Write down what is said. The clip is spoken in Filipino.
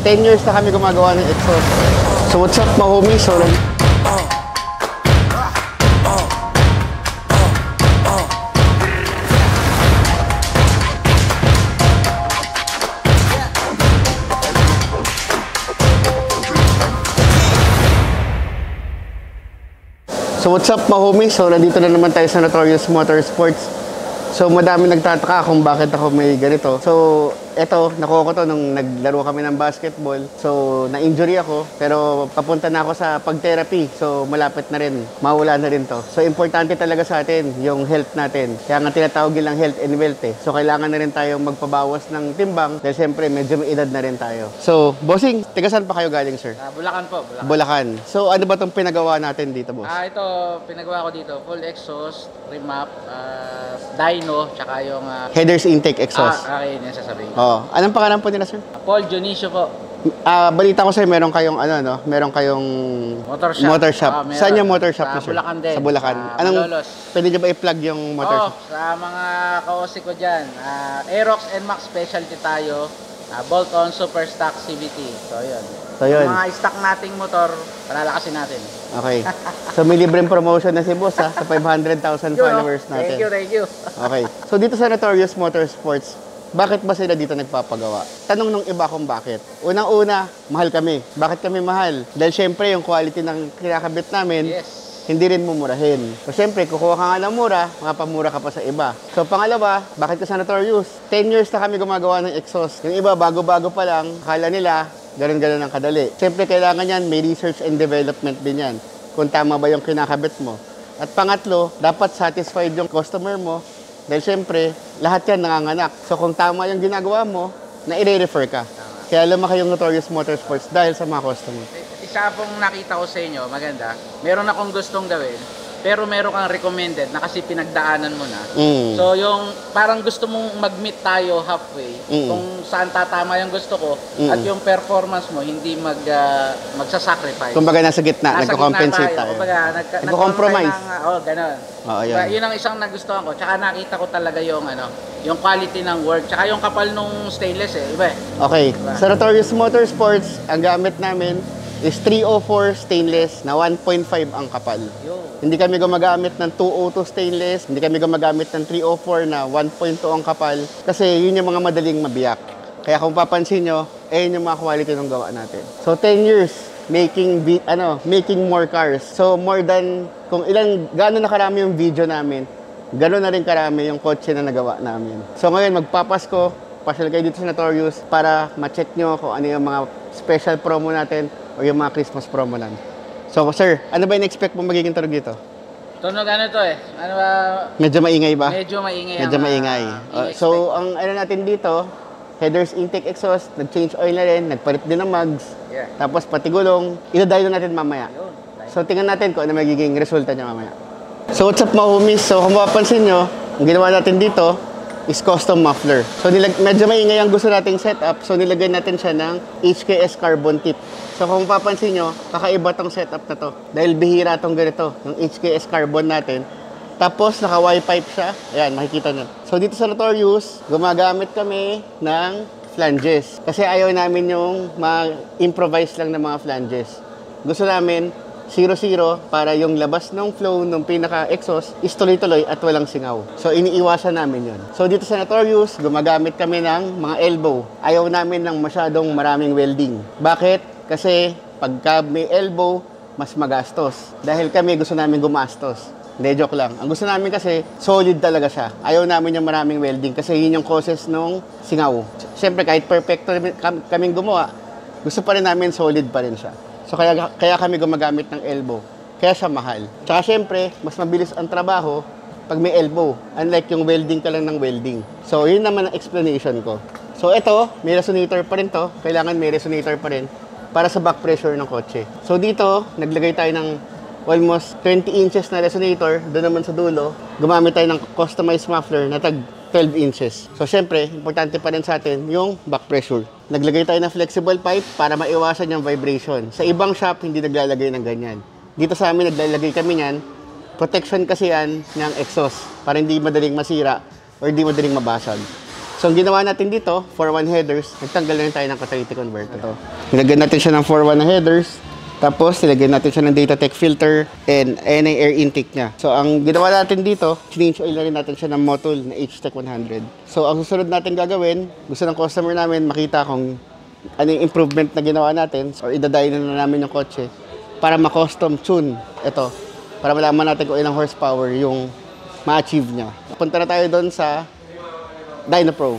10 years na kami gumagawa ng exhaust. So what's up mga homies? So what's up mga homies? So nandito na naman tayo sa Notorious Motorsports. So madami nagtataka kung bakit ako may ganito. So eto, nakuha ko to nung naglaro kami ng basketball. So na-injury ako, pero papunta na ako sa pag-therapy. So malapit na rin, mawala na rin to. So importante talaga sa atin yung health natin. Kaya nga tinatawag nilang health and wealth eh. So kailangan na rin tayong magpabawas ng timbang dahil siyempre medyo may edad na rin tayo. So bossing, tiga saan pa kayo galing sir? Bulacan po, Bulacan. Bulacan. So ano ba tong pinagawa natin dito boss? Ito pinagawa ko dito, full exhaust, remap, dyno, tsaka yung headers intake exhaust. Okay, yun sasabihin. Oh, anong pangalan po nila sir? Paul Dionisio po. Balita ko sir, meron kayong ano no, meron kayong motor shop. Saan yung motor shop sa sir? Bulacan din. Sa Bulacan. Anong Malolos. pwede niyo ba i-plug yung motor shop? Sa mga kaosi ko diyan, Aerox NMAX specialty tayo. Bolt-on super stock CVT. So yun. Yung mga stock nating motor, palalakasin natin. Okay. So may libreng promotion na si boss sa 500,000 followers natin. Thank you. Okay. So dito sa Notorious Motorsports, bakit ba sila dito nagpapagawa? Tanong nung iba kung bakit. Unang-una, mahal kami. Bakit kami mahal? Dahil syempre yung quality ng kinakabit namin, hindi rin mumurahin. So syempre, kukuha ka nga ng mura, makapamura ka pa sa iba. So pangalawa, bakit ka sa Notorious? 10 years na kami gumagawa ng exhaust. Yung iba, bago-bago pa lang, akala nila, ganun-ganun ang kadali. Syempre, kailangan yan, may research and development din yan. Kung tama ba yung kinakabit mo. At pangatlo, dapat satisfied yung customer mo. Dahil syempre, lahat yan nanganganak. So kung tama yung ginagawa mo, na i-refer ka. Kaya lumaki yung Notorious Motorsports dahil sa mga customer. Isa pong nakita ko sa inyo, maganda. Meron akong gustong gawin, pero meron kang recommended na kasi pinagdaanan mo na. So yung parang gusto mong mag-meet tayo halfway, kung saan tatama yung gusto ko, at yung performance mo hindi magsasacrifice. Kumbaga nasa gitna, nagko-compensate tayo. Nagko-compromise. Ganon. Yun ang isang nagustuhan ko. Tsaka nakita ko talaga yung yung quality ng work, tsaka yung kapal nung stainless iba. Okay. Sa Notorious Motorsports, ang gamit namin is 304 stainless na 1.5 ang kapal. Hindi kami gumagamit ng 202 stainless, hindi kami gumagamit ng 304 na 1.2 ang kapal kasi yun yung mga madaling mabiyak. Kaya kung papansin nyo, ayun yung mga quality ng gawa natin. So 10 years making more cars. So more than kung gaano na karami yung video namin, gano'n na rin karami yung kotse na nagawa namin. So ngayon magpapasko, pasyal kayo dito sa Notorious para ma-check nyo kung ano yung mga special promo natin o yung mga Christmas promo lang. So, sir, ano ba in-expect mo magiging tunog dito? Tunog to Ano ba? Medyo maingay ba? Medyo maingay. Medyo maingay. So, ang natin dito, headers intake exhaust, nag-change oil na rin, nagpalit din ng mugs, tapos pati gulong, ida-dyno natin mamaya. So, tingnan natin kung ano magiging resulta niya mamaya. So, what's up mga homies? So, kung mapapansin nyo, ang ginawa natin dito is custom muffler. So, medyo maingay ang gusto nating setup. So, nilagay natin siya ng HKS carbon tip. So, kung mapapansin nyo, kakaiba tong setup na to. Dahil bihira tong ganito, yung HKS carbon natin. Tapos, naka-Y-pipe siya. Ayan, makikita nyo. So, dito sa Notorious, gumagamit kami ng flanges. Kasi ayaw namin yung ma-improvise lang ng mga flanges. Gusto namin 0-0 para yung labas ng flow ng pinaka-exhaust is tuloy-tuloy at walang singaw. So, iniiwasan namin yun. So, dito sa Notorious, gumagamit kami ng mga elbow. Ayaw namin ng masyadong maraming welding. Bakit? Kasi pagka may elbow, mas magastos. Dahil kami gusto namin gumastos. Hindi, joke lang. Ang gusto namin kasi, solid talaga siya. Ayaw namin yung maraming welding kasi yun yung causes nung singaw. Siyempre, kahit perfecto kaming gumawa, gusto pa rin namin solid pa rin siya. So, kaya kami gumagamit ng elbow. Kaya siya mahal. Tsaka siyempre, mas mabilis ang trabaho pag may elbow. Unlike yung welding ka lang ng welding. So, yun naman ang explanation ko. So, ito, may resonator pa rin to. Kailangan may resonator pa rin para sa back pressure ng kotse. So, dito, naglagay tayo ng almost 20 inches na resonator. Doon naman sa dulo, gumamit tayo ng customized muffler na tag 12 inches. So, syempre, importante pa rin sa atin yung back pressure. Naglagay tayo ng flexible pipe para maiwasan yung vibration. Sa ibang shop, hindi naglalagay ng ganyan. Dito sa amin, naglalagay kami niyan. Protection kasi yan ng exhaust para hindi madaling masira or hindi madaling mabasag. So, ang ginawa natin dito, 4-1 headers, nagtanggal na rin tayo ng catalytic converter. Ito. Nilagyan natin siya ng 4-1 na headers, tapos nilagyan natin siya ng Datatech filter, and ayan ang air intake niya. So, ang ginawa natin dito, change oil na rin natin siya ng Motul na HTEC 100. So, ang susunod natin gagawin, gusto ng customer namin makita kung ano yung improvement na ginawa natin, or idadayin na namin yung kotse para ma-custom tune ito, para malaman natin kung ilang horsepower yung ma-achieve niya. Punta na tayo doon sa Dyna Pro.